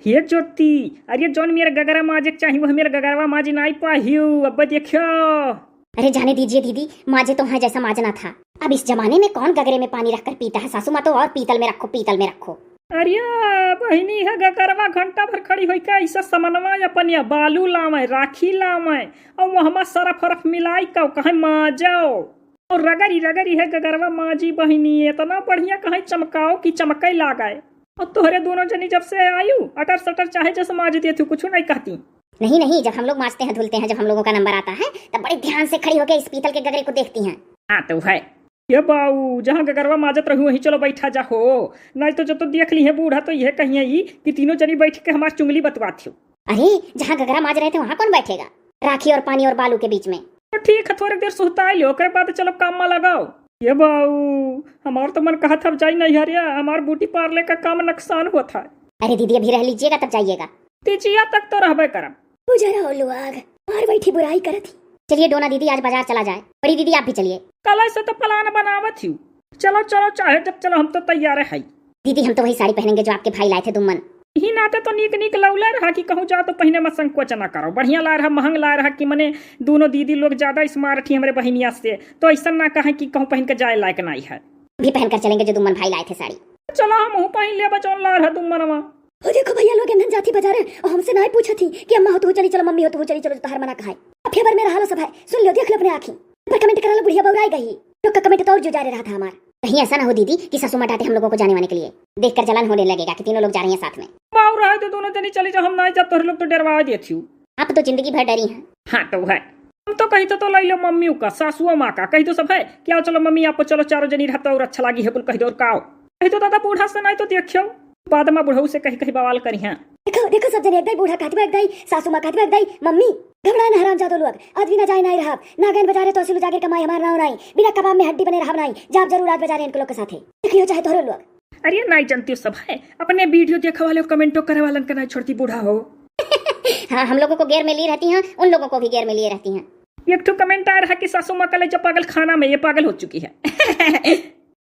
ये ज्योति, अरे जौन मेरा गगरा माजे चाहिए वह मेरा गगरवा माजी नहीं पाहियो। अब देखियो। अरे जाने दीजिए दीदी, माजे तो है जैसा माजना था। अब इस जमाने में कौन गगरे में पानी रखकर पीता है। सासू माँ तो और पीतल में रखो, पीतल में रखो। अरे बहनी है गगरवा घंटा भर खड़ी हुई का ऐसा समनवा अपन या बालू लावे, राखी लावे और वहमा सरफ फरफ मिलाई का कहे माजाओ और रगरी रगरी है गगरवा माजी बहनी। इतना बढ़िया कहे चमकाओ कि चमकई लागाए। और तोहरे दोनों जनी जब से आयु अटर सटर चाहे जैसे माजती थी, कुछ नहीं कहती। नहीं नहीं, जब हम लोग माजते हैं धुलते हैं, जब हम लोगों का नंबर आता है तब बड़े ध्यान से खड़ी होकर इस पीतल के गगरे को देखती हैं। हाँ तो है ये बाऊ, जहाँ गगरवा माजत रहू वहीं चलो बैठा जा हो। नहीं तो जब तो देख ली है बूढ़ा तो यह कहिए ही कि तीनों जनी बैठ के हमारी चुंगली बतवा थी। अरे जहाँ गगरा माज रहे थे वहाँ कौन बैठेगा, राखी और पानी और बालू के बीच में। तो ठीक है, थोड़ी देर सुहता लो, ओकरे बाद चलो काम में लगाओ। ये बाऊ हमार तो मन कहा था जाई नहीं हरिया, हमार बूटी पार्ले का काम नुकसान हुआ था। अरे दीदी अभी रह लीजिएगा तब जाइएगा। तीजिया तक तो रहबे करम। गुजरा लोग मार बैठी बुराई करत। चलिए डोना दीदी आज बाजार चला जाए। बड़ी दीदी आप भी चलिए। कल से तो प्लान बनावत हूँ। चलो चलो चाहे जब चलो, हम तो तैयार है। दीदी हम तो वही साड़ी पहनेंगे जो आपके भाई लाए थे दुम्मन। ही नाते तो नीक नीक लौला रहा कि कहूँ जाओ तो पहने में संकोच न करो। बढ़िया ला रहा, महंग ला रहा कि मने दोनों दीदी लोग ज्यादा स्मार्ट ही हमारे बहनिया से, तो ऐसा ना कहे कि कहूँ पहन के जाए लायक नहीं है। भी पहनकर चलेंगे जो दुम्मन भाई लाए थे साड़ी। चलो हम पहन ले बचौन ला रहा दुम्मनवा। ओ देखो भैया लोग इंधन जाती बाजार है और हमसे नहीं पूछा थी कि अम्मा हो तो चली चलो, मम्मी हो तो चली चलो, तो हर मना कहा है। अब फेवर में रहा सब है, सुन लो देख लो अपने आँखी पर कमेंट करा लो। बुढ़िया बउराई गई लोग का कमेंट तो और जो जा रहा था हमारा। कहीं ऐसा ना हो दीदी कि सासू माँ डांटे हम लोगों को जाने वाने के लिए। देखकर जलन होने लगेगा कि तीनों लोग जा रही हैं साथ में। बाऊ रहा तो दोनों जनी चली जाओ, हम नहीं जब तो लोग तो डरवा देती हूँ। आप तो जिंदगी भर डरी हैं। हाँ तो है, हम तो कही तो लाई लो मम्मी का, सासुआ माँ का कही तो सब है। क्या चलो मम्मी आपको चलो चारों जनी रहता और अच्छा लगी है कुल कही दो और काओ। कही तो दादा बूढ़ा से नहीं तो देखियो बाद में बुढ़ऊ से कहीं कहीं बवाल करी हैं। देखो देखो सब जने एक दाई बूढ़ा कहती एक दाई सासू माँ कहती एक दाई मम्मी घबराए ना हराम जादो लोग। आज भी ना जाए नहीं रहा ना गैन बजारे तो असली जाकर कमाई हमारा नाव नहीं, बिना कबाब में हड्डी बने रहा नहीं। जाब जरूर आज बजारे इनको लोग के साथ है, देखियो चाहे तोहरे लोग। अरे नहीं जानती सब है, अपने वीडियो देखा वाले कमेंटो करे वालन का नहीं छोड़ती बूढ़ा हो। हाँ हम लोगों को घेर में लिए रहती हैं, उन लोगों को भी घेर में लिए रहती हैं। एक तो कमेंट आ रहा कि सासू माँ कल जब पागल खाना में ये पागल हो चुकी है।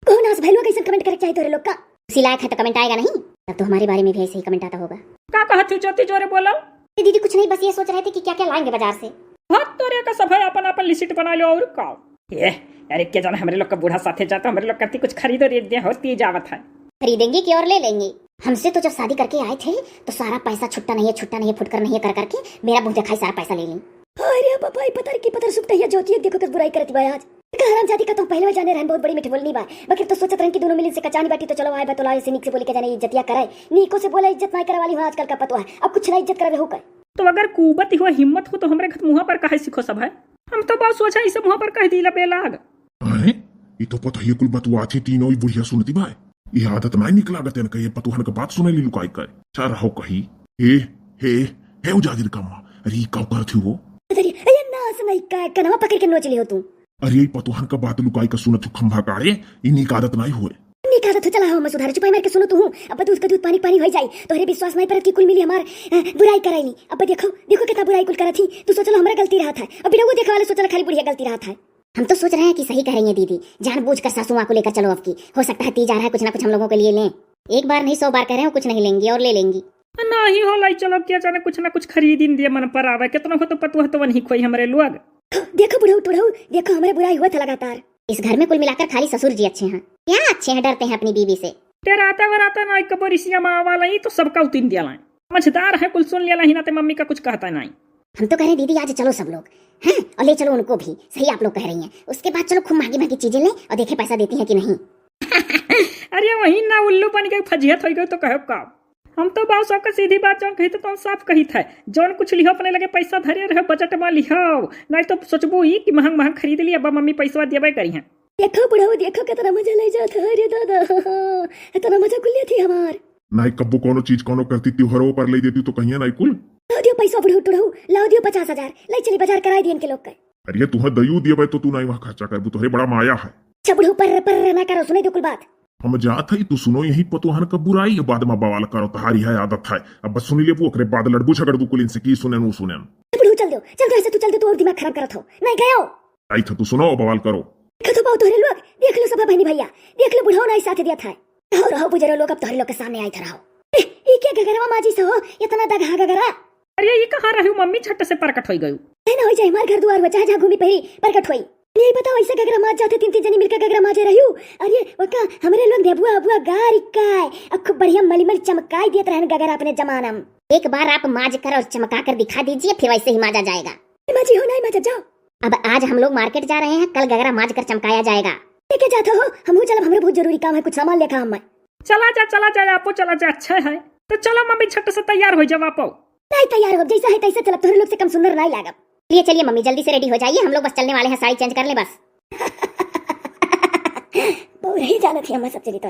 कौन आस भैलवा कैसे कमेंट करे चाहिए तोरे लोग का। उसी लायक है तो कमेंट आएगा नहीं, तब तो हमारे बारे में भी ऐसे ही कमेंट आता होगा। क्या कहती ज्योति जोरे बोलो। दीदी कुछ नहीं, बस ये सोच रहे थे कि क्या क्या लाएंगे बाजार से। बहुत तोरे का सब है, अपन अपन लिस्ट बना लो और का। ये अरे क्या जाना हमारे लोग का बूढ़ा साथे जाता, हमारे लोग करती कुछ खरीदो रेट दिया होती जावत है। खरीदेंगे कि और ले लेंगे। हमसे तो जब शादी करके आए थे तो सारा पैसा छुट्टा नहीं है फुटकर नहीं है कर करके मेरा मुंह दिखाई सारा पैसा ले ली। अरे बाबा पतर की पतर सुपटा है ज्योति देखो किस बुराई करती भाई। आज हराम जाति का तुम पहले जाने रहन बहुत बड़ी मिठी बोलनी बा, बाकी तो सोचत रहन कि दोनों मिलन से कचानी बाटी तो चलो आए बतला ऐसे नीक से बोले के जाने इज्जतिया करे। नीको से बोले इज्जत नहीं करे वाली हो आजकल का पतो है। अब कुछ ना इज्जत करे हो कर। तो अगर कुबत हुआ हिम्मत हो तो हमारे घर मुँह पर कहे सीखो सब है। हम तो बहुत सोचा इसे मुँह पर कह दिला बेलाग। अरे ये तो पता ही कुल बतवा थी तीनों ही बुढ़िया सुनती भाई। ये आदत नहीं निकला गते न कही पतुहन का बात सुने ली लुकाई कर चाह रहो कही हे उजागिर का माँ। अरे कब कर थी वो। अरे ना सुनाई का कनवा पकड़ के नोच ली हो तू। अरे पतुहन का बात लुकाई का सुनत खंभा काड़े इन्हीं का आदत नहीं हुए। नहीं आदत चला हो मैं सुधार चुपाई मार के सुनो तू। अब दूध का दूध पानी पानी हो जाए तो अरे विश्वास नहीं पर की कुल मिली हमार बुराई कराई। अब देखो देखो कितना बुराई कुल करा थी। तू सोचलो हमारा गलती रहा था, अब वो देखने वाले सोचल खाली बुढ़िया गलती रहा था। हम तो सोच रहे हैं कि सही कह रही है दीदी, जानबूझकर सासू माँ को लेकर चलो। अब की हो सकता है ती जा रहा है कुछ ना कुछ हम लोगों के लिए लें। एक बार नहीं 100 बार कह रहे हो कुछ नहीं लेंगी और ले लेंगी। नहीं हो लाई चलो क्या जाने कुछ ना कुछ खरीद दिए मन पर आवे। कितना हो तो पतुआ तो वही खोई हमारे लोग। देखो बुढ़ऊ देखो हमारे बुराई हुआ था लगातार। इस घर में कुल मिलाकर खाली ससुर जी अच्छे हैं। क्या अच्छे हैं, डरते हैं अपनी बीवी से। तेरा आता वराता ना कबरिसिया माँ वाला ही तो सबका उतिन दिया लाए। समझदार है कुल सुन लिया ही ना ते मम्मी का कुछ कहता नहीं। हम तो कह रहे दीदी आज चलो सब लोग हैं और ले चलो उनको भी। सही आप लोग कह रही हैं। उसके बाद चलो खूब महंगी महंगी चीजें ले और देखे पैसा देती है कि नहीं। अरे वही ना उल्लू बन गई फजियत हो गई तो कहो का। हम तो बहुत सबका सीधी बात जो कही तो साफ कही था। जौन कुछ लिहो अपने लगे पैसा धरे रहे बजट में लिहो, नहीं तो सोचबू ही कि महंग महंग खरीद लिया अब मम्मी पैसा देवे करी है। देखो बुढ़ऊ देखो कितना मजा ले जाता है। अरे दादा इतना मजा कुल थी हमार। नहीं कब्बू कोनो चीज कोनो करती त्योहारों पर ले देती तो कहीं नहीं कुल लाओ दियो पैसा बुढ़ऊ लाओ दियो 50,000 ले चली बाजार कराई दिए इनके लोग का। अरे तुम्हें दयू दिए तो तू नहीं वहाँ खर्चा कर तुम्हें बड़ा माया है। अच्छा बुढ़ऊ पर ना करो सुने दो कुल बात। हम जात है तू सुनो यही पतुहन का बुराई बाद में बवाल करो तहारी है आदत है। अब बस सुनी ले वो ओकरे बाद लड़बू झगड़ दू कुल इनसे की सुने नु सुने। बुढ़ऊ चल दो ऐसे तू चल दो तो और दिमाग खराब करत हो। नहीं गयो आई था तू सुनो बवाल करो। देखो तो बहुत तोहरे लोग देख लो सब बहनी भैया देख लो बुढ़ऊ नहीं साथ दिया था। रहो बुजुर्ग लोग अब तोहरे लोग के सामने आई था। रहो ये क्या गगरवा माजी से हो इतना दगा गगरा अरे ये कहाँ रही मम्मी झट से प्रकट हो गई। है ना हो जाए हमार घर दुआर हो जहाँ जहाँ घूमी पहरी प्रकट हुई। नहीं बताओ ऐसे गगरा माज जाते तीन तीन जनी मिलकर गगरा माजे रहियो। अरे वका हमरे लोग देबुआ अबुआ गारिकाय अब खूब बढ़िया मलिमल चमकाई देत रहन गगरा अपने जमाना में। एक बार आप माज कर और चमका कर दिखा दीजिए फिर वैसे ही माजा जाएगा। माजी हो नहीं माजा जाओ। अब आज हम लोग मार्केट जा रहे हैं, कल गगरा माज कर चमकाया जाएगा। लेके जाते हो हम चलो, हमरे बहुत जरूरी काम है, कुछ सामान लेकर हम। चला जा आपो चला जा। अच्छा है तो चलो मम्मी झट से तैयार हो जाओ आपो। नहीं तैयार हो जैसा है तैसे चल, तोहरे लोग से कम सुंदर नहीं लागब। चलिए चलिए मम्मी जल्दी से रेडी हो जाइए, हम लोग बस चलने वाले हैं, साड़ी चेंज कर ले बस। बहुत ही जानत है हम सब चली तो